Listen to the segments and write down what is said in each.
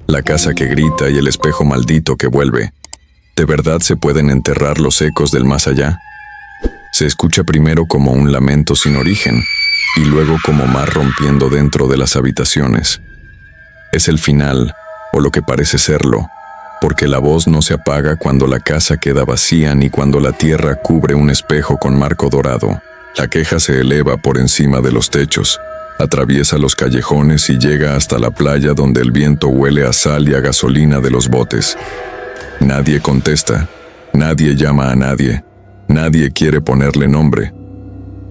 la casa que grita y el espejo maldito que vuelve. ¿De verdad se pueden enterrar los ecos del más allá? Se escucha primero como un lamento sin origen, y luego como mar rompiendo dentro de las habitaciones. Es el final, o lo que parece serlo, porque la voz no se apaga cuando la casa queda vacía ni cuando la tierra cubre un espejo con marco dorado. La queja se eleva por encima de los techos, atraviesa los callejones y llega hasta la playa donde el viento huele a sal y a gasolina de los botes. Nadie contesta, nadie llama a nadie, nadie quiere ponerle nombre.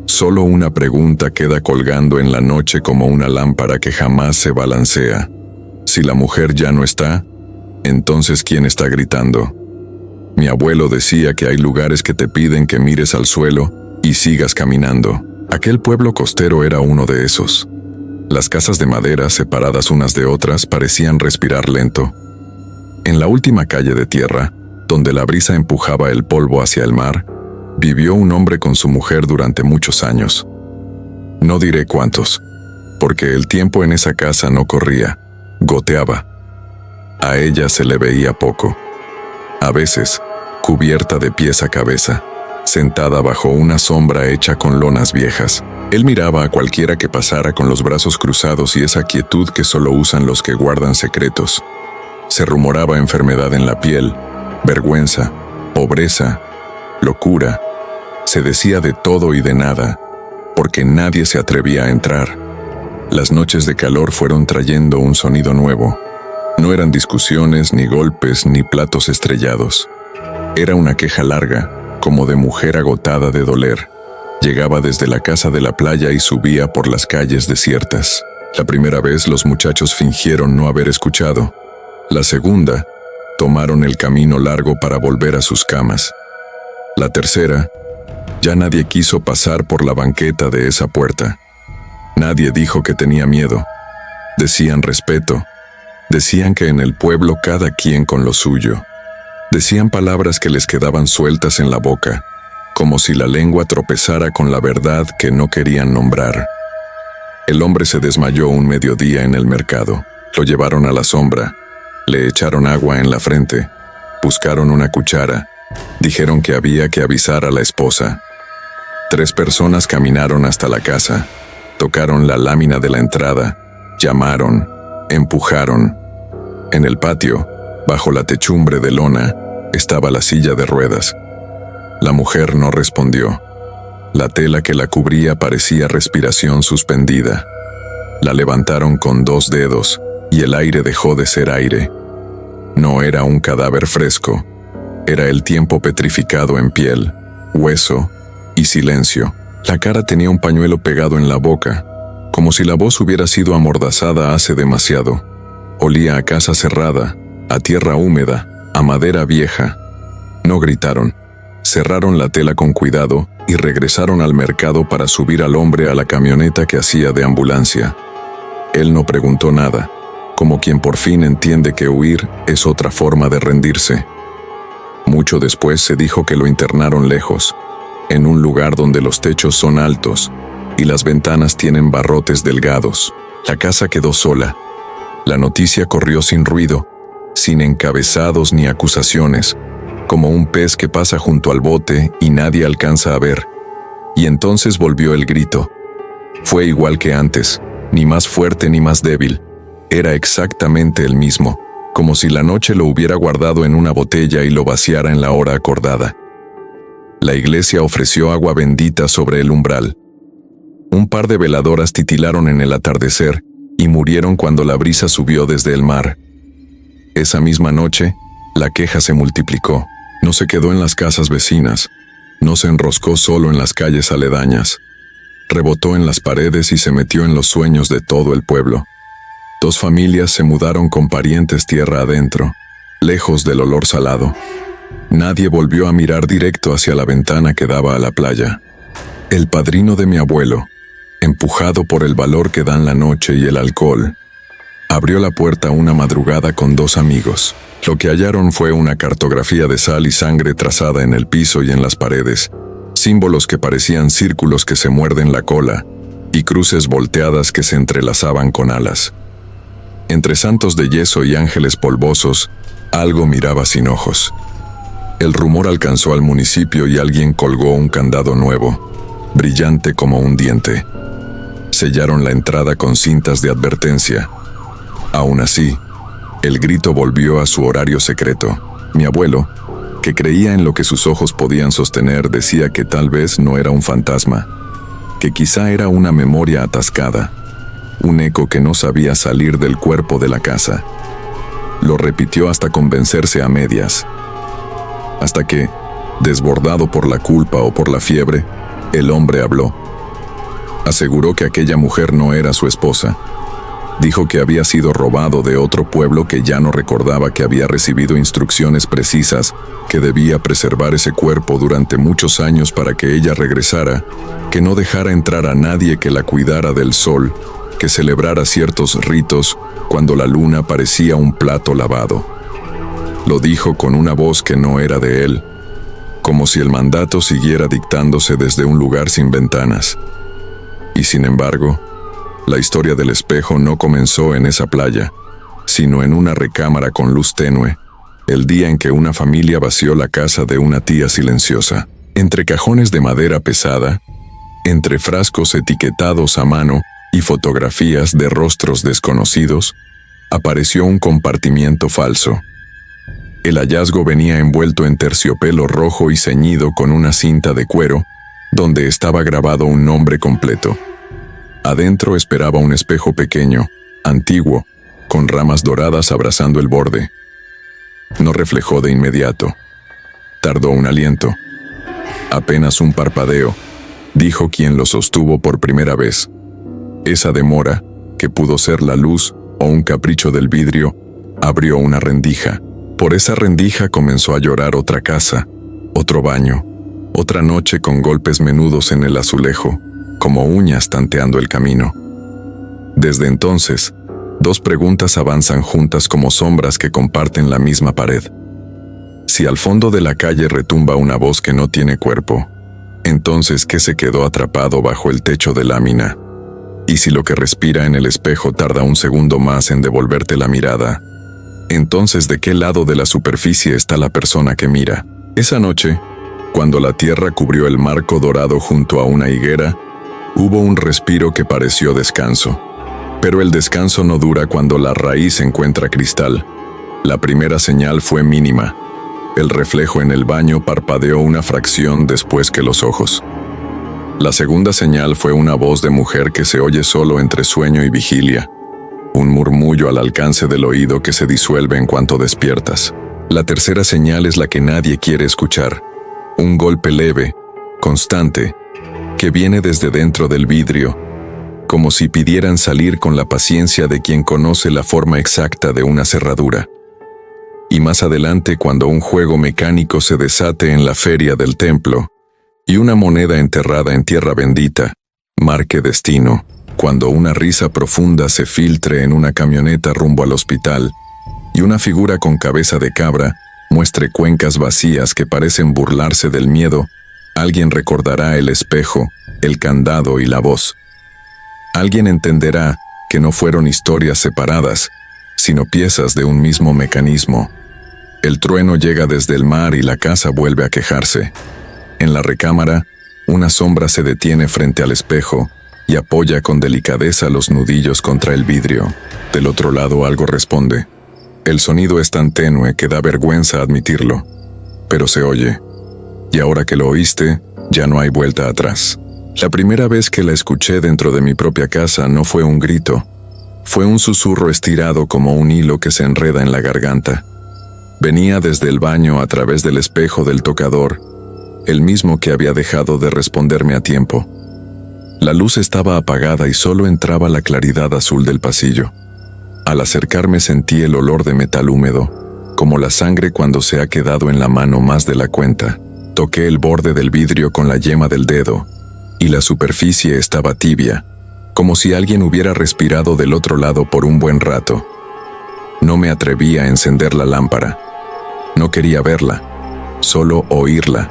Solo una pregunta queda colgando en la noche como una lámpara que jamás se balancea. Si la mujer ya no está, entonces ¿quién está gritando? Mi abuelo decía que hay lugares que te piden que mires al suelo y sigas caminando. Aquel pueblo costero era uno de esos. Las casas de madera, separadas unas de otras, parecían respirar lento. En la última calle de tierra, donde la brisa empujaba el polvo hacia el mar, vivió un hombre con su mujer durante muchos años. No diré cuántos, porque el tiempo en esa casa no corría, goteaba. A ella se le veía poco. A veces, cubierta de pies a cabeza, sentada bajo una sombra hecha con lonas viejas. Él miraba a cualquiera que pasara con los brazos cruzados y esa quietud que solo usan los que guardan secretos. Se rumoraba enfermedad en la piel, vergüenza, pobreza, locura. Se decía de todo y de nada, porque nadie se atrevía a entrar. Las noches de calor fueron trayendo un sonido nuevo. No eran discusiones, ni golpes, ni platos estrellados. Era una queja larga, como de mujer agotada de doler. Llegaba desde la casa de la playa y subía por las calles desiertas. La primera vez los muchachos fingieron no haber escuchado. La segunda, tomaron el camino largo para volver a sus camas. La tercera, ya nadie quiso pasar por la banqueta de esa puerta. Nadie dijo que tenía miedo. Decían respeto. Decían que en el pueblo cada quien con lo suyo. Decían palabras que les quedaban sueltas en la boca, como si la lengua tropezara con la verdad que no querían nombrar. El hombre se desmayó un mediodía en el mercado. Lo llevaron a la sombra. Le echaron agua en la frente. Buscaron una cuchara. Dijeron que había que avisar a la esposa. 3 personas caminaron hasta la casa. Tocaron la lámina de la entrada. Llamaron. Empujaron. En el patio, bajo la techumbre de lona, estaba la silla de ruedas. La mujer no respondió. La tela que la cubría parecía respiración suspendida. La levantaron con 2 dedos y el aire dejó de ser aire. No era un cadáver fresco. Era el tiempo petrificado en piel, hueso y silencio. La cara tenía un pañuelo pegado en la boca, como si la voz hubiera sido amordazada hace demasiado. Olía a casa cerrada, a tierra húmeda, a madera vieja. No gritaron. Cerraron la tela con cuidado y regresaron al mercado para subir al hombre a la camioneta que hacía de ambulancia. Él no preguntó nada, como quien por fin entiende que huir es otra forma de rendirse. Mucho después se dijo que lo internaron lejos, en un lugar donde los techos son altos y las ventanas tienen barrotes delgados. La casa quedó sola. La noticia corrió sin ruido, sin encabezados ni acusaciones, como un pez que pasa junto al bote y nadie alcanza a ver. Y entonces volvió el grito. Fue igual que antes, ni más fuerte ni más débil. Era exactamente el mismo, como si la noche lo hubiera guardado en una botella y lo vaciara en la hora acordada. La iglesia ofreció agua bendita sobre el umbral. Un par de veladoras titilaron en el atardecer y murieron cuando la brisa subió desde el mar. Esa misma noche, la queja se multiplicó. No se quedó en las casas vecinas, no se enroscó solo en las calles aledañas. Rebotó en las paredes y se metió en los sueños de todo el pueblo. 2 familias se mudaron con parientes tierra adentro, lejos del olor salado. Nadie volvió a mirar directo hacia la ventana que daba a la playa. El padrino de mi abuelo, empujado por el valor que dan la noche y el alcohol, abrió la puerta una madrugada con 2 amigos. Lo que hallaron fue una cartografía de sal y sangre trazada en el piso y en las paredes, símbolos que parecían círculos que se muerden la cola y cruces volteadas que se entrelazaban con alas. Entre santos de yeso y ángeles polvosos, algo miraba sin ojos. El rumor alcanzó al municipio y alguien colgó un candado nuevo, brillante como un diente. Sellaron la entrada con cintas de advertencia. Aún así, el grito volvió a su horario secreto. Mi abuelo, que creía en lo que sus ojos podían sostener, decía que tal vez no era un fantasma, que quizá era una memoria atascada, un eco que no sabía salir del cuerpo de la casa. Lo repitió hasta convencerse a medias, hasta que, desbordado por la culpa o por la fiebre, el hombre habló. Aseguró que aquella mujer no era su esposa. Dijo que había sido robado de otro pueblo, que ya no recordaba, que había recibido instrucciones precisas, que debía preservar ese cuerpo durante muchos años para que ella regresara, que no dejara entrar a nadie, que la cuidara del sol, que celebrara ciertos ritos cuando la luna parecía un plato lavado. Lo dijo con una voz que no era de él, como si el mandato siguiera dictándose desde un lugar sin ventanas. Y sin embargo, la historia del espejo no comenzó en esa playa, sino en una recámara con luz tenue, el día en que una familia vació la casa de una tía silenciosa. Entre cajones de madera pesada, entre frascos etiquetados a mano y fotografías de rostros desconocidos, apareció un compartimiento falso. El hallazgo venía envuelto en terciopelo rojo y ceñido con una cinta de cuero, donde estaba grabado un nombre completo. Adentro esperaba un espejo pequeño, antiguo, con ramas doradas abrazando el borde. No reflejó de inmediato. Tardó un aliento. Apenas un parpadeo, dijo quien lo sostuvo por primera vez. Esa demora, que pudo ser la luz o un capricho del vidrio, abrió una rendija. Por esa rendija comenzó a llorar otra casa, otro baño, otra noche con golpes menudos en el azulejo, como uñas tanteando el camino. Desde entonces, dos preguntas avanzan juntas como sombras que comparten la misma pared. Si al fondo de la calle retumba una voz que no tiene cuerpo, entonces ¿qué se quedó atrapado bajo el techo de lámina? Y si lo que respira en el espejo tarda un segundo más en devolverte la mirada, entonces ¿de qué lado de la superficie está la persona que mira? Esa noche, cuando la tierra cubrió el marco dorado junto a una higuera, hubo un respiro que pareció descanso. Pero el descanso no dura cuando la raíz encuentra cristal. La primera señal fue mínima. El reflejo en el baño parpadeó una fracción después que los ojos. La segunda señal fue una voz de mujer que se oye solo entre sueño y vigilia. Un murmullo al alcance del oído que se disuelve en cuanto despiertas. La tercera señal es la que nadie quiere escuchar. Un golpe leve, constante, que viene desde dentro del vidrio, como si pidieran salir con la paciencia de quien conoce la forma exacta de una cerradura. Y más adelante, cuando un juego mecánico se desate en la feria del templo, y una moneda enterrada en tierra bendita marque destino, cuando una risa profunda se filtre en una camioneta rumbo al hospital, y una figura con cabeza de cabra muestre cuencas vacías que parecen burlarse del miedo, alguien recordará el espejo, el candado y la voz. Alguien entenderá que no fueron historias separadas, sino piezas de un mismo mecanismo. El trueno llega desde el mar y la casa vuelve a quejarse. En la recámara, una sombra se detiene frente al espejo y apoya con delicadeza los nudillos contra el vidrio. Del otro lado algo responde. El sonido es tan tenue que da vergüenza admitirlo, pero se oye. Y ahora que lo oíste, ya no hay vuelta atrás. La primera vez que la escuché dentro de mi propia casa no fue un grito, fue un susurro estirado como un hilo que se enreda en la garganta. Venía desde el baño a través del espejo del tocador, el mismo que había dejado de responderme a tiempo. La luz estaba apagada y solo entraba la claridad azul del pasillo. Al acercarme sentí el olor de metal húmedo, como la sangre cuando se ha quedado en la mano más de la cuenta. Toqué el borde del vidrio con la yema del dedo, y la superficie estaba tibia, como si alguien hubiera respirado del otro lado por un buen rato. No me atreví a encender la lámpara. No quería verla, solo oírla,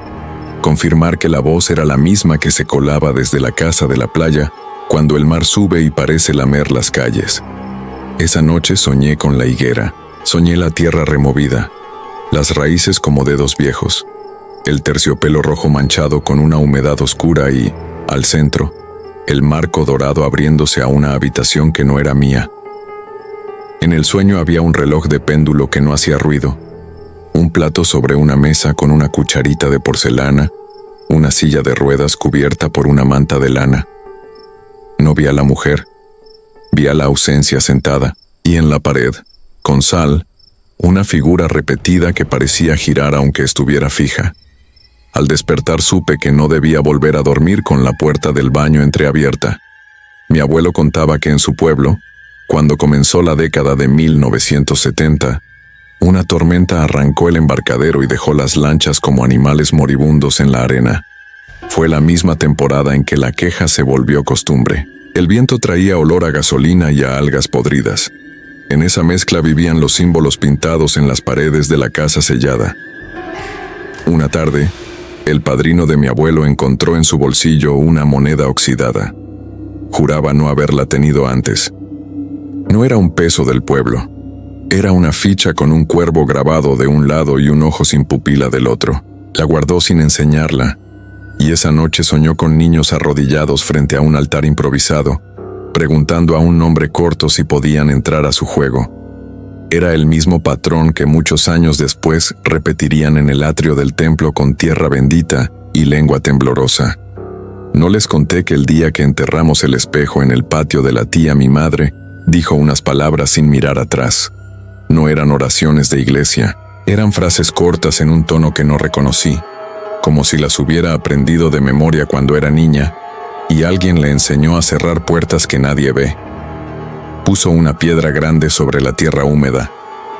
confirmar que la voz era la misma que se colaba desde la casa de la playa cuando el mar sube y parece lamer las calles. Esa noche soñé con la higuera, soñé la tierra removida, las raíces como dedos viejos, el terciopelo rojo manchado con una humedad oscura y, al centro, el marco dorado abriéndose a una habitación que no era mía. En el sueño había un reloj de péndulo que no hacía ruido, un plato sobre una mesa con una cucharita de porcelana, una silla de ruedas cubierta por una manta de lana. No vi a la mujer, vi a la ausencia sentada, y en la pared, con sal, una figura repetida que parecía girar aunque estuviera fija. Al despertar supe que no debía volver a dormir con la puerta del baño entreabierta. Mi abuelo contaba que en su pueblo, cuando comenzó la década de 1970, una tormenta arrancó el embarcadero y dejó las lanchas como animales moribundos en la arena. Fue la misma temporada en que la queja se volvió costumbre. El viento traía olor a gasolina y a algas podridas. En esa mezcla vivían los símbolos pintados en las paredes de la casa sellada. Una tarde, el padrino de mi abuelo encontró en su bolsillo una moneda oxidada. Juraba no haberla tenido antes. No era un peso del pueblo. Era una ficha con un cuervo grabado de un lado y un ojo sin pupila del otro. La guardó sin enseñarla, y esa noche soñó con niños arrodillados frente a un altar improvisado, preguntando a un nombre corto si podían entrar a su juego. Era el mismo patrón que muchos años después repetirían en el atrio del templo con tierra bendita y lengua temblorosa. No les conté que el día que enterramos el espejo en el patio de la tía mi madre, dijo unas palabras sin mirar atrás. No eran oraciones de iglesia, eran frases cortas en un tono que no reconocí, como si las hubiera aprendido de memoria cuando era niña, y alguien le enseñó a cerrar puertas que nadie ve. Puso una piedra grande sobre la tierra húmeda,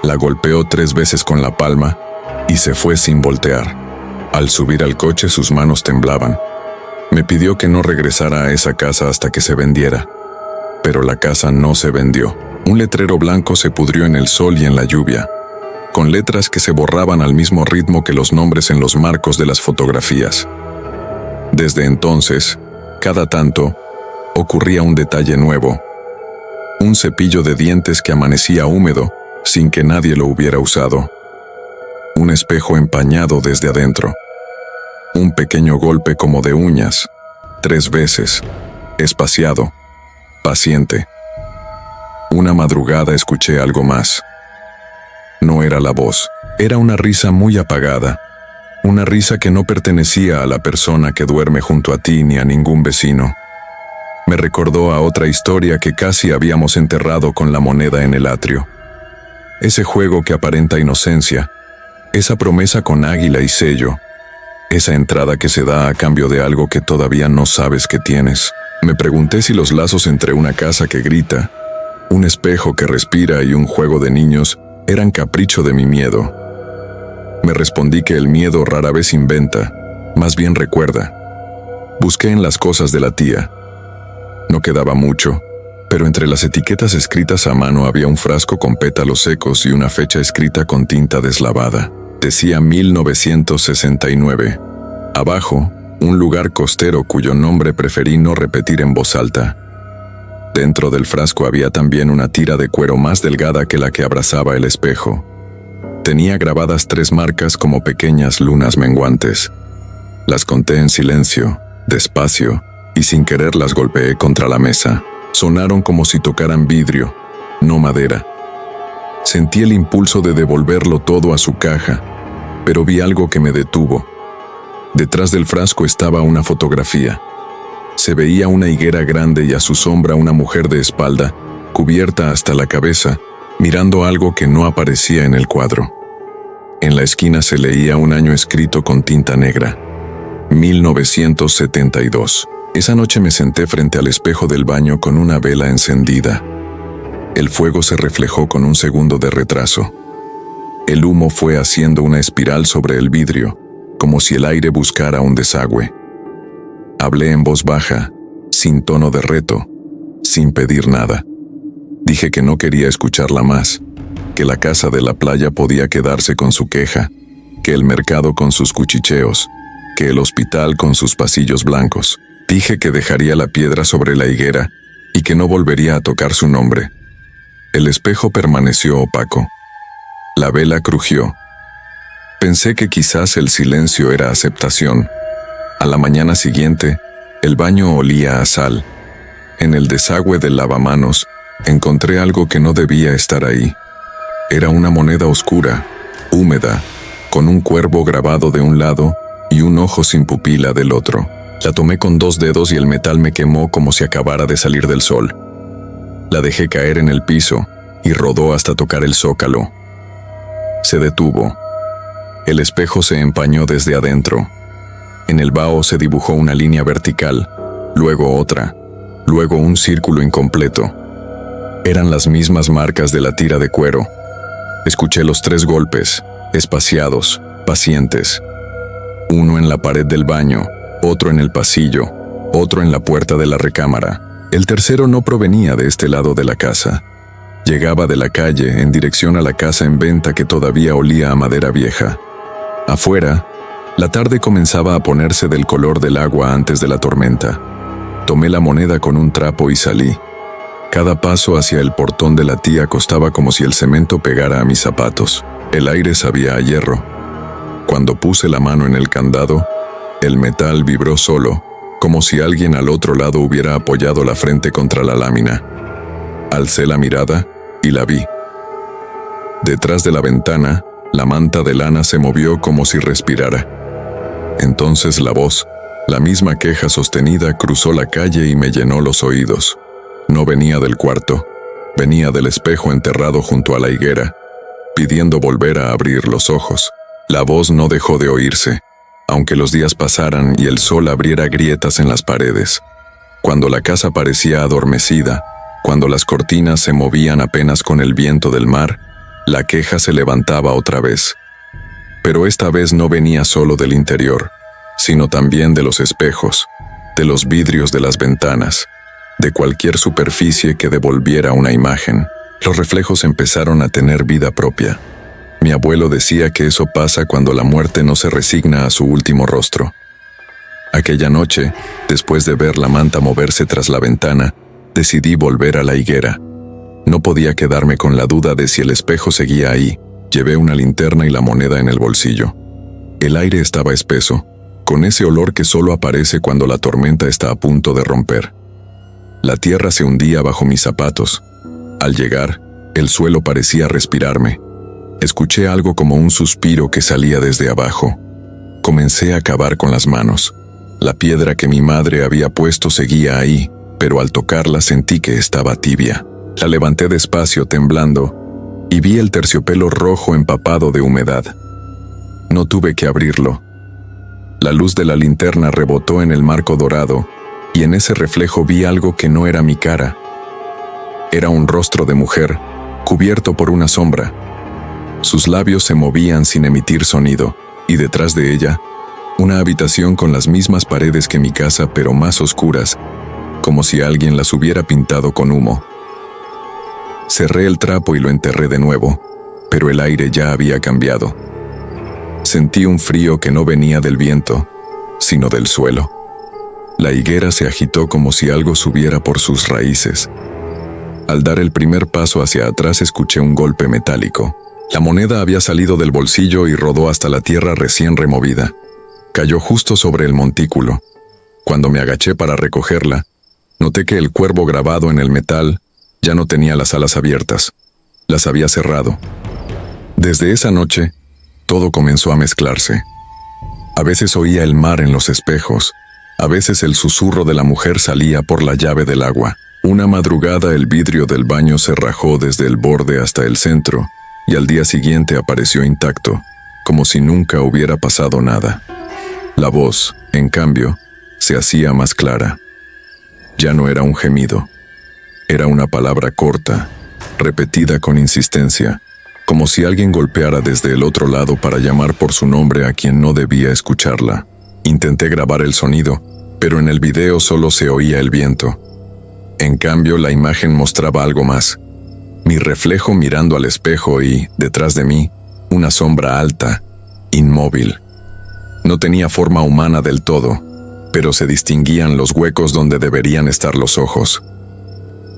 la golpeó 3 veces con la palma, y se fue sin voltear. Al subir al coche sus manos temblaban. Me pidió que no regresara a esa casa hasta que se vendiera. Pero la casa no se vendió. Un letrero blanco se pudrió en el sol y en la lluvia, con letras que se borraban al mismo ritmo que los nombres en los marcos de las fotografías. Desde entonces, cada tanto, ocurría un detalle nuevo. Un cepillo de dientes que amanecía húmedo, sin que nadie lo hubiera usado. Un espejo empañado desde adentro. Un pequeño golpe como de uñas, 3 veces, espaciado, paciente. Una madrugada escuché algo más. No era la voz, era una risa muy apagada. Una risa que no pertenecía a la persona que duerme junto a ti ni a ningún vecino. Me recordó a otra historia que casi habíamos enterrado con la moneda en el atrio. Ese juego que aparenta inocencia, esa promesa con águila y sello, esa entrada que se da a cambio de algo que todavía no sabes que tienes. Me pregunté si los lazos entre una casa que grita, un espejo que respira y un juego de niños eran capricho de mi miedo. Me respondí que el miedo rara vez inventa, más bien recuerda. Busqué en las cosas de la tía. No quedaba mucho, pero entre las etiquetas escritas a mano había un frasco con pétalos secos y una fecha escrita con tinta deslavada. Decía 1969. Abajo, un lugar costero cuyo nombre preferí no repetir en voz alta. Dentro del frasco había también una tira de cuero más delgada que la que abrazaba el espejo. Tenía grabadas 3 marcas como pequeñas lunas menguantes. Las conté en silencio, despacio, y sin querer las golpeé contra la mesa. Sonaron como si tocaran vidrio, no madera. Sentí el impulso de devolverlo todo a su caja, pero vi algo que me detuvo. Detrás del frasco estaba una fotografía. Se veía una higuera grande y a su sombra una mujer de espalda, cubierta hasta la cabeza, mirando algo que no aparecía en el cuadro. En la esquina se leía un año escrito con tinta negra. 1972. Esa noche me senté frente al espejo del baño con una vela encendida. El fuego se reflejó con un segundo de retraso. El humo fue haciendo una espiral sobre el vidrio, como si el aire buscara un desagüe. Hablé en voz baja, sin tono de reto, sin pedir nada. Dije que no quería escucharla más, que la casa de la playa podía quedarse con su queja, que el mercado con sus cuchicheos, que el hospital con sus pasillos blancos. Dije que dejaría la piedra sobre la higuera y que no volvería a tocar su nombre. El espejo permaneció opaco. La vela crujió. Pensé que quizás el silencio era aceptación. A la mañana siguiente, el baño olía a sal. En el desagüe del lavamanos, encontré algo que no debía estar ahí. Era una moneda oscura, húmeda, con un cuervo grabado de un lado y un ojo sin pupila del otro. La tomé con 2 dedos y el metal me quemó como si acabara de salir del sol. La dejé caer en el piso y rodó hasta tocar el zócalo. Se detuvo. El espejo se empañó desde adentro. En el vaho se dibujó una línea vertical, luego otra, luego un círculo incompleto. Eran las mismas marcas de la tira de cuero. Escuché los 3 golpes, espaciados, pacientes. Uno en la pared del baño, otro en el pasillo, otro en la puerta de la recámara. El tercero no provenía de este lado de la casa. Llegaba de la calle en dirección a la casa en venta que todavía olía a madera vieja. Afuera, la tarde comenzaba a ponerse del color del agua antes de la tormenta. Tomé la moneda con un trapo y salí. Cada paso hacia el portón de la tía costaba como si el cemento pegara a mis zapatos. El aire sabía a hierro. Cuando puse la mano en el candado, el metal vibró solo, como si alguien al otro lado hubiera apoyado la frente contra la lámina. Alcé la mirada y la vi. Detrás de la ventana, la manta de lana se movió como si respirara. Entonces la voz, la misma queja sostenida, cruzó la calle y me llenó los oídos. No venía del cuarto, venía del espejo enterrado junto a la higuera, pidiendo volver a abrir los ojos. La voz no dejó de oírse, aunque los días pasaran y el sol abriera grietas en las paredes. Cuando la casa parecía adormecida, cuando las cortinas se movían apenas con el viento del mar, la queja se levantaba otra vez. Pero esta vez no venía solo del interior, sino también de los espejos, de los vidrios de las ventanas, de cualquier superficie que devolviera una imagen. Los reflejos empezaron a tener vida propia. Mi abuelo decía que eso pasa cuando la muerte no se resigna a su último rostro. Aquella noche, después de ver la manta moverse tras la ventana, decidí volver a la higuera. No podía quedarme con la duda de si el espejo seguía ahí. Llevé una linterna y la moneda en el bolsillo. El aire estaba espeso, con ese olor que solo aparece cuando la tormenta está a punto de romper. La tierra se hundía bajo mis zapatos. Al llegar, el suelo parecía respirarme. Escuché algo como un suspiro que salía desde abajo. Comencé a cavar con las manos. La piedra que mi madre había puesto seguía ahí, pero al tocarla sentí que estaba tibia. La levanté despacio, temblando, y vi el terciopelo rojo empapado de humedad. No tuve que abrirlo. La luz de la linterna rebotó en el marco dorado, y en ese reflejo vi algo que no era mi cara. Era un rostro de mujer, cubierto por una sombra. Sus labios se movían sin emitir sonido, y detrás de ella, una habitación con las mismas paredes que mi casa, pero más oscuras, como si alguien las hubiera pintado con humo. Cerré el trapo y lo enterré de nuevo, pero el aire ya había cambiado. Sentí un frío que no venía del viento, sino del suelo. La higuera se agitó como si algo subiera por sus raíces. Al dar el primer paso hacia atrás escuché un golpe metálico. La moneda había salido del bolsillo y rodó hasta la tierra recién removida. Cayó justo sobre el montículo. Cuando me agaché para recogerla, noté que el cuervo grabado en el metal ya no tenía las alas abiertas. Las había cerrado. Desde esa noche, todo comenzó a mezclarse. A veces oía el mar en los espejos. A veces el susurro de la mujer salía por la llave del agua. Una madrugada el vidrio del baño se rajó desde el borde hasta el centro, y al día siguiente apareció intacto, como si nunca hubiera pasado nada. La voz, en cambio, se hacía más clara. Ya no era un gemido. Era una palabra corta, repetida con insistencia, como si alguien golpeara desde el otro lado para llamar por su nombre a quien no debía escucharla. Intenté grabar el sonido, pero en el video solo se oía el viento. En cambio, la imagen mostraba algo más. Mi reflejo mirando al espejo y, detrás de mí, una sombra alta, inmóvil. No tenía forma humana del todo, pero se distinguían los huecos donde deberían estar los ojos.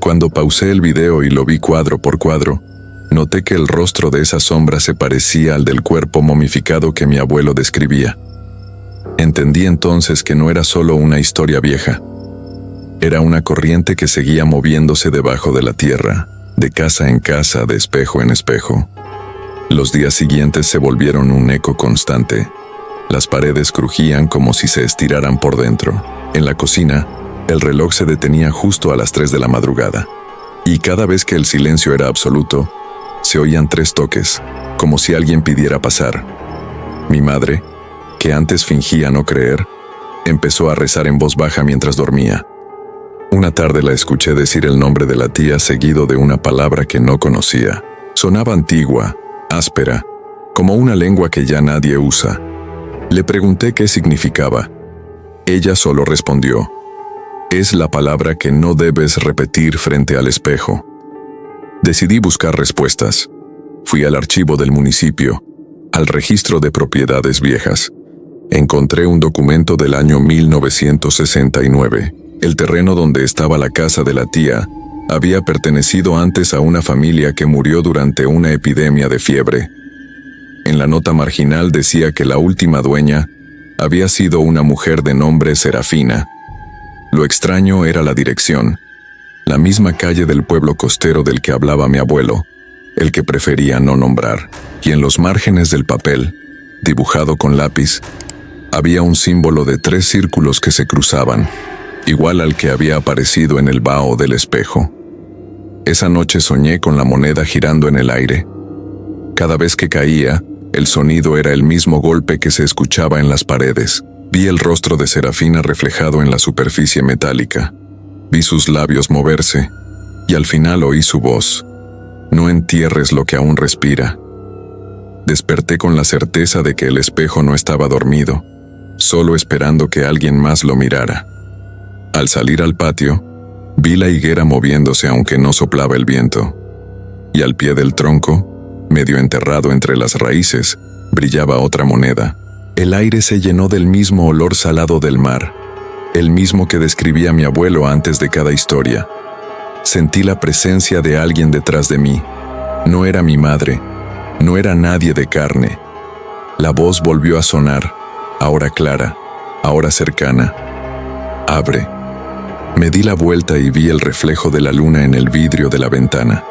Cuando pausé el video y lo vi cuadro por cuadro, noté que el rostro de esa sombra se parecía al del cuerpo momificado que mi abuelo describía. Entendí entonces que no era solo una historia vieja. Era una corriente que seguía moviéndose debajo de la tierra, de casa en casa, de espejo en espejo. Los días siguientes se volvieron un eco constante. Las paredes crujían como si se estiraran por dentro. En la cocina, el reloj se detenía justo a las 3 de la madrugada. Y cada vez que el silencio era absoluto, se oían 3 toques, como si alguien pidiera pasar. Mi madre, que antes fingía no creer, empezó a rezar en voz baja mientras dormía. Una tarde la escuché decir el nombre de la tía seguido de una palabra que no conocía. Sonaba antigua, áspera, como una lengua que ya nadie usa. Le pregunté qué significaba. Ella solo respondió: es la palabra que no debes repetir frente al espejo. Decidí buscar respuestas. Fui al archivo del municipio, al registro de propiedades viejas. Encontré un documento del año 1969. El terreno donde estaba la casa de la tía había pertenecido antes a una familia que murió durante una epidemia de fiebre. En la nota marginal decía que la última dueña había sido una mujer de nombre Serafina. Lo extraño era la dirección, la misma calle del pueblo costero del que hablaba mi abuelo, el que prefería no nombrar, y en los márgenes del papel, dibujado con lápiz, había un símbolo de 3 círculos que se cruzaban, igual al que había aparecido en el vaho del espejo. Esa noche soñé con la moneda girando en el aire. Cada vez que caía, el sonido era el mismo golpe que se escuchaba en las paredes. Vi el rostro de Serafina reflejado en la superficie metálica. Vi sus labios moverse, y al final oí su voz: no entierres lo que aún respira. Desperté con la certeza de que el espejo no estaba dormido, solo esperando que alguien más lo mirara. Al salir al patio, vi la higuera moviéndose aunque no soplaba el viento. Y al pie del tronco, medio enterrado entre las raíces, brillaba otra moneda. El aire se llenó del mismo olor salado del mar, el mismo que describía mi abuelo antes de cada historia. Sentí la presencia de alguien detrás de mí. No era mi madre, no era nadie de carne. La voz volvió a sonar, ahora clara, ahora cercana. Abre. Me di la vuelta y vi el reflejo de la luna en el vidrio de la ventana.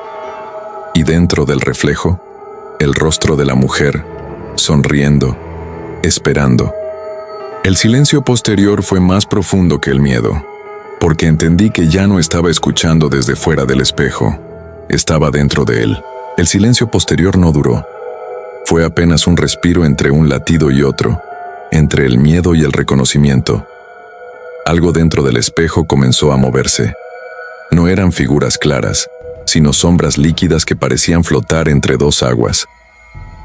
Y dentro del reflejo, el rostro de la mujer, sonriendo, esperando. El silencio posterior fue más profundo que el miedo, porque entendí que ya no estaba escuchando desde fuera del espejo, estaba dentro de él. El silencio posterior no duró. Fue apenas un respiro entre un latido y otro, entre el miedo y el reconocimiento. Algo dentro del espejo comenzó a moverse. No eran figuras claras, sino sombras líquidas que parecían flotar entre 2 aguas.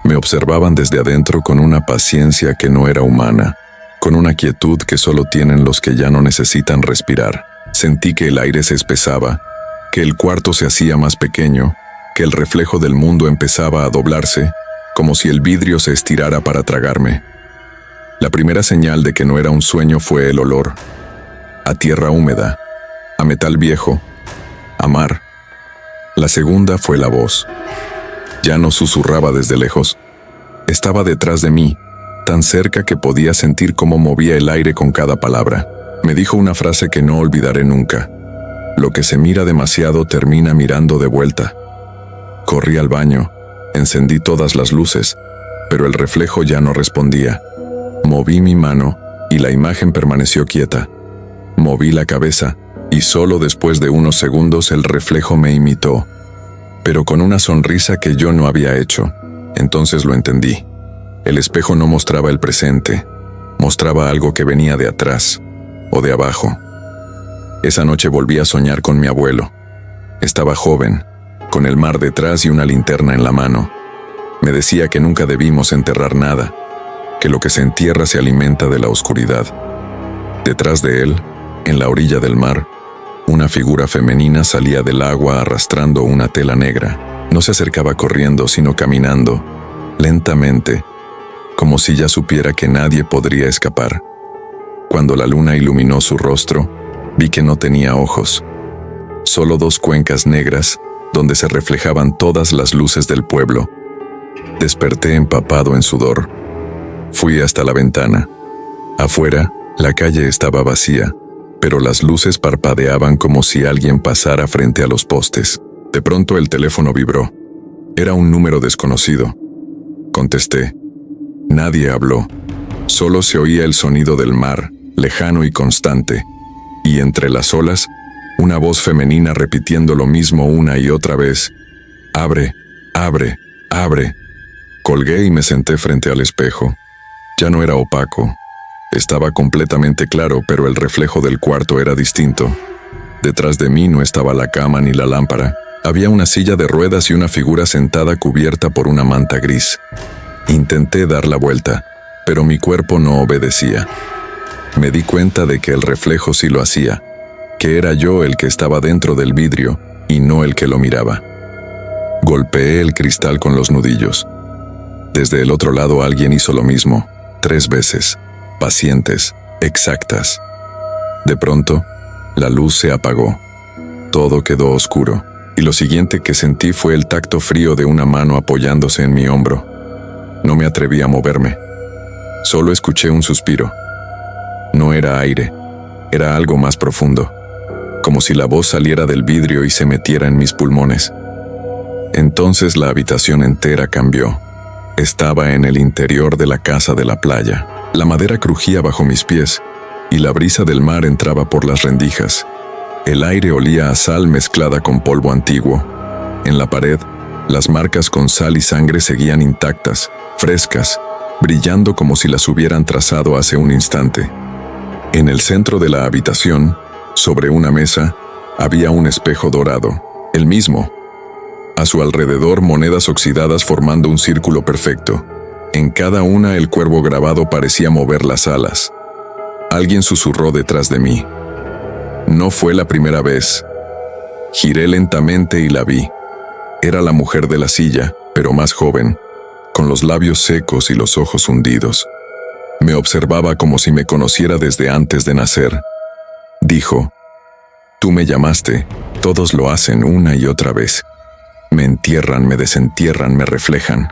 Me observaban desde adentro con una paciencia que no era humana, con una quietud que solo tienen los que ya no necesitan respirar. Sentí que el aire se espesaba, que el cuarto se hacía más pequeño, que el reflejo del mundo empezaba a doblarse, como si el vidrio se estirara para tragarme. La primera señal de que no era un sueño fue el olor. A tierra húmeda, a metal viejo, a mar. La segunda fue la voz. Ya no susurraba desde lejos. Estaba detrás de mí, tan cerca que podía sentir cómo movía el aire con cada palabra. Me dijo una frase que no olvidaré nunca: lo que se mira demasiado termina mirando de vuelta. Corrí al baño, encendí todas las luces, pero el reflejo ya no respondía. Moví mi mano y la imagen permaneció quieta. Moví la cabeza y solo después de unos segundos el reflejo me imitó, pero con una sonrisa que yo no había hecho. Entonces lo entendí. El espejo no mostraba el presente, mostraba algo que venía de atrás o de abajo. Esa noche volví a soñar con mi abuelo. Estaba joven, con el mar detrás y una linterna en la mano. Me decía que nunca debimos enterrar nada, que lo que se entierra se alimenta de la oscuridad. Detrás de él, en la orilla del mar, una figura femenina salía del agua arrastrando una tela negra. No se acercaba corriendo, sino caminando, lentamente, como si ya supiera que nadie podría escapar. Cuando la luna iluminó su rostro, vi que no tenía ojos, solo dos cuencas negras donde se reflejaban todas las luces del pueblo. Desperté empapado en sudor. Fui hasta la ventana. Afuera, la calle estaba vacía, pero las luces parpadeaban como si alguien pasara frente a los postes. De pronto el teléfono vibró. Era un número desconocido. Contesté. Nadie habló. Solo se oía el sonido del mar, lejano y constante, y entre las olas, una voz femenina repitiendo lo mismo una y otra vez. «Abre, abre, abre». Colgué y me senté frente al espejo. Ya no era opaco. Estaba completamente claro, pero el reflejo del cuarto era distinto. Detrás de mí no estaba la cama ni la lámpara. Había una silla de ruedas y una figura sentada cubierta por una manta gris. Intenté dar la vuelta, pero mi cuerpo no obedecía. Me di cuenta de que el reflejo sí lo hacía, que era yo el que estaba dentro del vidrio y no el que lo miraba. Golpeé el cristal con los nudillos. Desde el otro lado alguien hizo lo mismo, 3 veces, pacientes, exactas. De pronto, la luz se apagó. Todo quedó oscuro, y lo siguiente que sentí fue el tacto frío de una mano apoyándose en mi hombro. No me atreví a moverme. Solo escuché un suspiro. No era aire, era algo más profundo, como si la voz saliera del vidrio y se metiera en mis pulmones. Entonces la habitación entera cambió. Estaba en el interior de la casa de la playa. La madera crujía bajo mis pies, y la brisa del mar entraba por las rendijas. El aire olía a sal mezclada con polvo antiguo. En la pared, las marcas con sal y sangre seguían intactas, frescas, brillando como si las hubieran trazado hace un instante. En el centro de la habitación, sobre una mesa, había un espejo dorado, el mismo. A su alrededor, monedas oxidadas formando un círculo perfecto. En cada una el cuervo grabado parecía mover las alas. Alguien susurró detrás de mí. No fue la primera vez. Giré lentamente y la vi. Era la mujer de la silla, pero más joven, con los labios secos y los ojos hundidos. Me observaba como si me conociera desde antes de nacer. Dijo: «Tú me llamaste, todos lo hacen una y otra vez. Me entierran, me desentierran, me reflejan».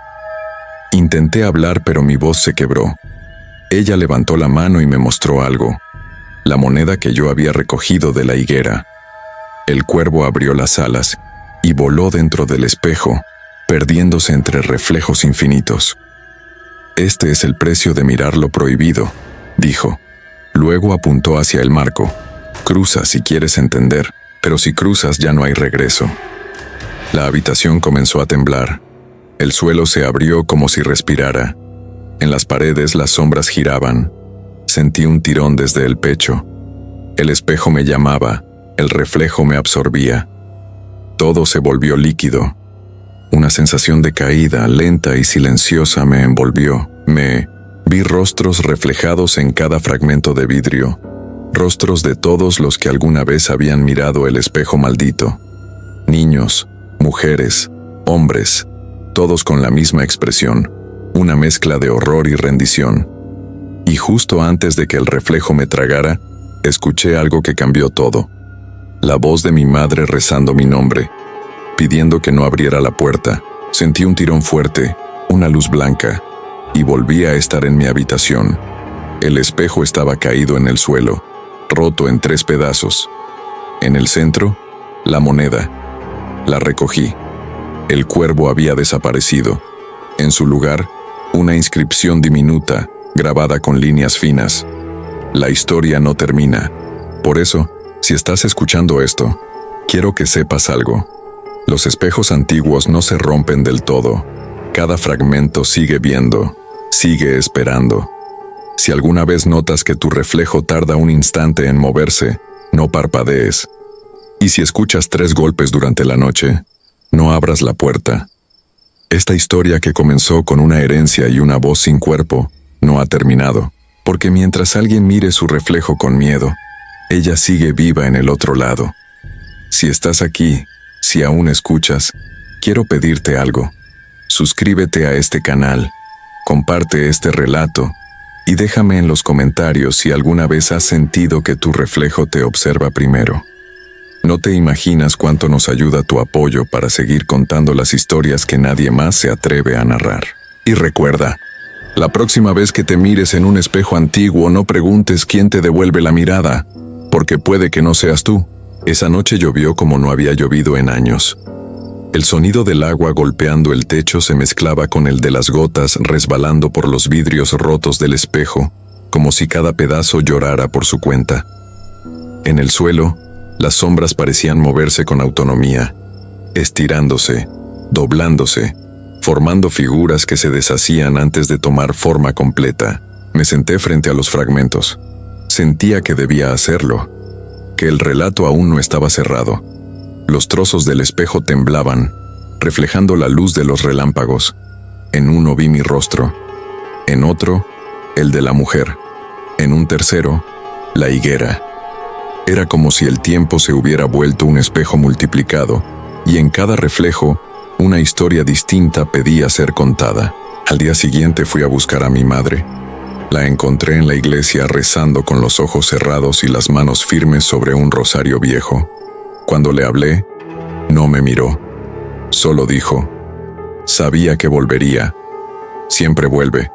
Intenté hablar, pero mi voz se quebró. Ella levantó la mano y me mostró algo. La moneda que yo había recogido de la higuera. El cuervo abrió las alas y voló dentro del espejo, perdiéndose entre reflejos infinitos. «Este es el precio de mirar lo prohibido», dijo. Luego apuntó hacia el marco. «Cruza si quieres entender, pero si cruzas ya no hay regreso». La habitación comenzó a temblar. El suelo se abrió como si respirara. En las paredes las sombras giraban. Sentí un tirón desde el pecho. El espejo me llamaba, el reflejo me absorbía. Todo se volvió líquido. Una sensación de caída, lenta y silenciosa, me envolvió. Vi rostros reflejados en cada fragmento de vidrio. Rostros de todos los que alguna vez habían mirado el espejo maldito. Niños, mujeres, hombres, todos con la misma expresión, una mezcla de horror y rendición. Y justo antes de que el reflejo me tragara, escuché algo que cambió todo. La voz de mi madre rezando mi nombre, pidiendo que no abriera la puerta. Sentí un tirón fuerte, una luz blanca, y volví a estar en mi habitación. El espejo estaba caído en el suelo, roto en 3 pedazos. En el centro, la moneda. La recogí. El cuervo había desaparecido. En su lugar, una inscripción diminuta, grabada con líneas finas. La historia no termina. Por eso, si estás escuchando esto, quiero que sepas algo. Los espejos antiguos no se rompen del todo. Cada fragmento sigue viendo, sigue esperando. Si alguna vez notas que tu reflejo tarda un instante en moverse, no parpadees. Y si escuchas 3 golpes durante la noche, no abras la puerta. Esta historia, que comenzó con una herencia y una voz sin cuerpo, no ha terminado, porque mientras alguien mire su reflejo con miedo, ella sigue viva en el otro lado. Si estás aquí, si aún escuchas, quiero pedirte algo. Suscríbete a este canal, comparte este relato y déjame en los comentarios si alguna vez has sentido que tu reflejo te observa primero. No te imaginas cuánto nos ayuda tu apoyo para seguir contando las historias que nadie más se atreve a narrar. Y recuerda, la próxima vez que te mires en un espejo antiguo, no preguntes quién te devuelve la mirada, porque puede que no seas tú. Esa noche llovió como no había llovido en años. El sonido del agua golpeando el techo se mezclaba con el de las gotas resbalando por los vidrios rotos del espejo, como si cada pedazo llorara por su cuenta. En el suelo, las sombras parecían moverse con autonomía, estirándose, doblándose, formando figuras que se deshacían antes de tomar forma completa. Me senté frente a los fragmentos. Sentía que debía hacerlo, que el relato aún no estaba cerrado. Los trozos del espejo temblaban, reflejando la luz de los relámpagos. En uno vi mi rostro, en otro, el de la mujer, en un tercero, la higuera. Era como si el tiempo se hubiera vuelto un espejo multiplicado, y en cada reflejo, una historia distinta pedía ser contada. Al día siguiente fui a buscar a mi madre. La encontré en la iglesia rezando con los ojos cerrados y las manos firmes sobre un rosario viejo. Cuando le hablé, no me miró. Solo dijo, sabía que volvería. Siempre vuelve.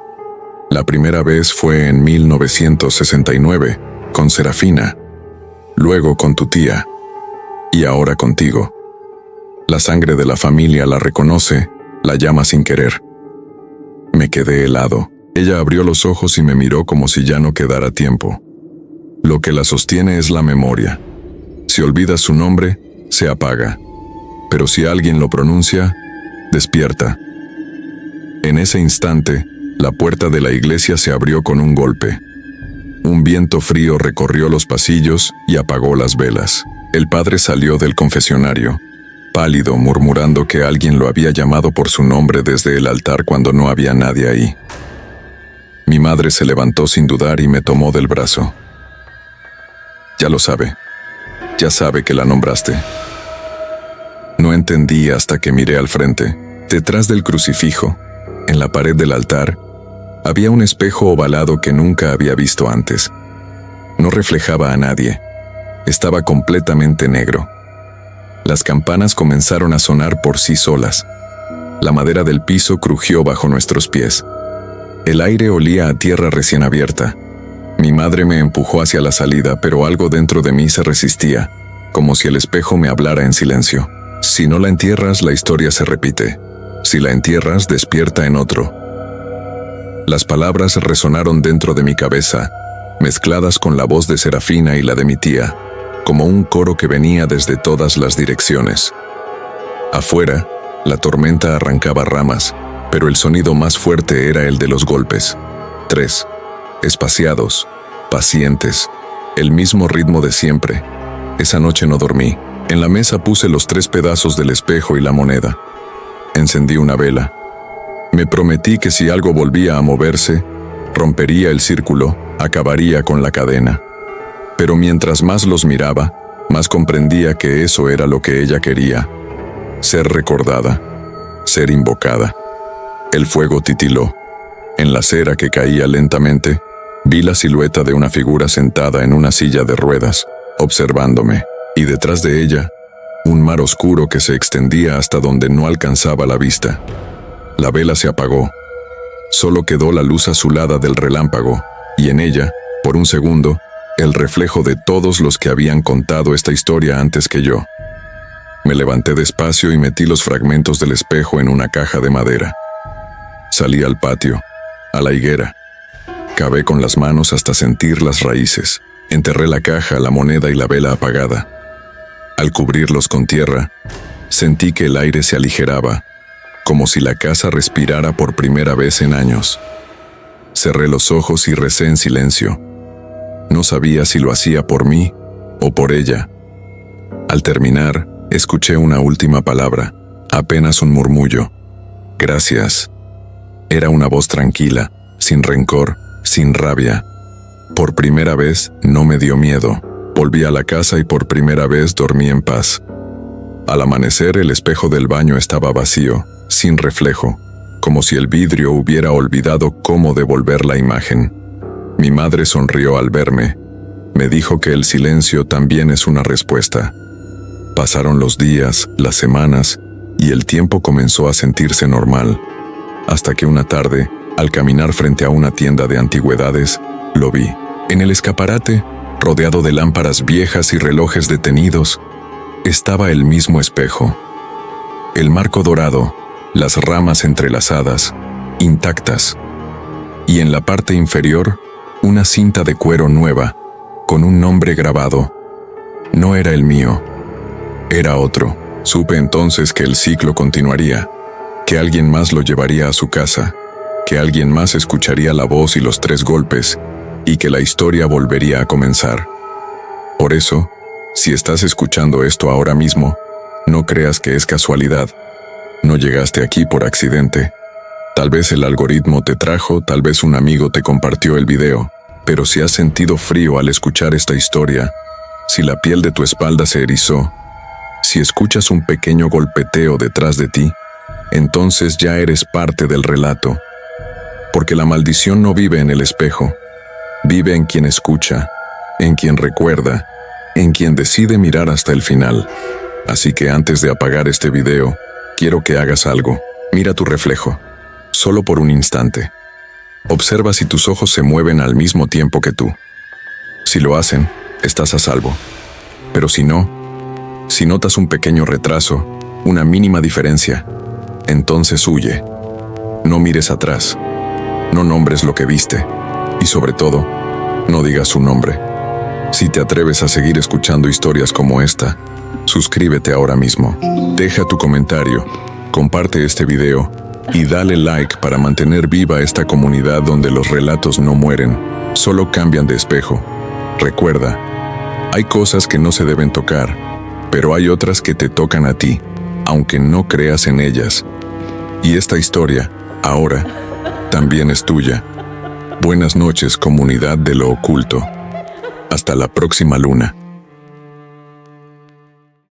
La primera vez fue en 1969, con Serafina. Luego con tu tía. Y ahora contigo. La sangre de la familia la reconoce, la llama sin querer. Me quedé helado. Ella abrió los ojos y me miró como si ya no quedara tiempo. Lo que la sostiene es la memoria. Si olvidas su nombre, se apaga. Pero si alguien lo pronuncia, despierta. En ese instante, la puerta de la iglesia se abrió con un golpe. Un viento frío recorrió los pasillos y apagó las velas. El padre salió del confesionario, pálido, murmurando que alguien lo había llamado por su nombre desde el altar cuando no había nadie ahí. Mi madre se levantó sin dudar y me tomó del brazo. Ya lo sabe. Ya sabe que la nombraste. No entendí hasta que miré al frente. Detrás del crucifijo, en la pared del altar, había un espejo ovalado que nunca había visto antes. No reflejaba a nadie. Estaba completamente negro. Las campanas comenzaron a sonar por sí solas. La madera del piso crujió bajo nuestros pies. El aire olía a tierra recién abierta. Mi madre me empujó hacia la salida, pero algo dentro de mí se resistía, como si el espejo me hablara en silencio. Si no la entierras, la historia se repite. Si la entierras, despierta en otro. Las palabras resonaron dentro de mi cabeza, mezcladas con la voz de Serafina y la de mi tía, como un coro que venía desde todas las direcciones. Afuera, la tormenta arrancaba ramas, pero el sonido más fuerte era el de los golpes. 3, espaciados, pacientes, el mismo ritmo de siempre. Esa noche no dormí. En la mesa puse los 3 pedazos del espejo y la moneda. Encendí una vela. Me prometí que si algo volvía a moverse, rompería el círculo, acabaría con la cadena. Pero mientras más los miraba, más comprendía que eso era lo que ella quería. Ser recordada, ser invocada. El fuego titiló. En la cera que caía lentamente, vi la silueta de una figura sentada en una silla de ruedas, observándome, y detrás de ella, un mar oscuro que se extendía hasta donde no alcanzaba la vista. La vela se apagó. Solo quedó la luz azulada del relámpago, y en ella, por un segundo, el reflejo de todos los que habían contado esta historia antes que yo. Me levanté despacio y metí los fragmentos del espejo en una caja de madera. Salí al patio, a la higuera. Cavé con las manos hasta sentir las raíces. Enterré la caja, la moneda y la vela apagada. Al cubrirlos con tierra, sentí que el aire se aligeraba, como si la casa respirara por primera vez en años. Cerré los ojos y recé en silencio. No sabía si lo hacía por mí o por ella. Al terminar, escuché una última palabra, apenas un murmullo. Gracias. Era una voz tranquila, sin rencor, sin rabia. Por primera vez no me dio miedo. Volví a la casa y por primera vez dormí en paz. Al amanecer, el espejo del baño estaba vacío, sin reflejo, como si el vidrio hubiera olvidado cómo devolver la imagen. Mi madre sonrió al verme. Me dijo que el silencio también es una respuesta. Pasaron los días, las semanas, y el tiempo comenzó a sentirse normal, hasta que una tarde, al caminar frente a una tienda de antigüedades, lo vi. En el escaparate, rodeado de lámparas viejas y relojes detenidos, estaba el mismo espejo. El marco dorado, las ramas entrelazadas, intactas, y en la parte inferior, una cinta de cuero nueva, con un nombre grabado. No era el mío, era otro. Supe entonces que el ciclo continuaría, que alguien más lo llevaría a su casa, que alguien más escucharía la voz y los 3 golpes, y que la historia volvería a comenzar. Por eso, si estás escuchando esto ahora mismo, no creas que es casualidad. No llegaste aquí por accidente. Tal vez el algoritmo te trajo, tal vez un amigo te compartió el video, pero si has sentido frío al escuchar esta historia, si la piel de tu espalda se erizó, si escuchas un pequeño golpeteo detrás de ti, entonces ya eres parte del relato. Porque la maldición no vive en el espejo, vive en quien escucha, en quien recuerda, en quien decide mirar hasta el final. Así que antes de apagar este video, quiero que hagas algo. Mira tu reflejo, solo por un instante. Observa si tus ojos se mueven al mismo tiempo que tú. Si lo hacen, estás a salvo. Pero si no, si notas un pequeño retraso, una mínima diferencia, entonces huye. No mires atrás. No nombres lo que viste. Y sobre todo, no digas su nombre. Si te atreves a seguir escuchando historias como esta, suscríbete ahora mismo. Deja tu comentario, comparte este video y dale like para mantener viva esta comunidad donde los relatos no mueren, solo cambian de espejo. Recuerda, hay cosas que no se deben tocar, pero hay otras que te tocan a ti, aunque no creas en ellas. Y esta historia, ahora, también es tuya. Buenas noches, comunidad de lo oculto. Hasta la próxima luna.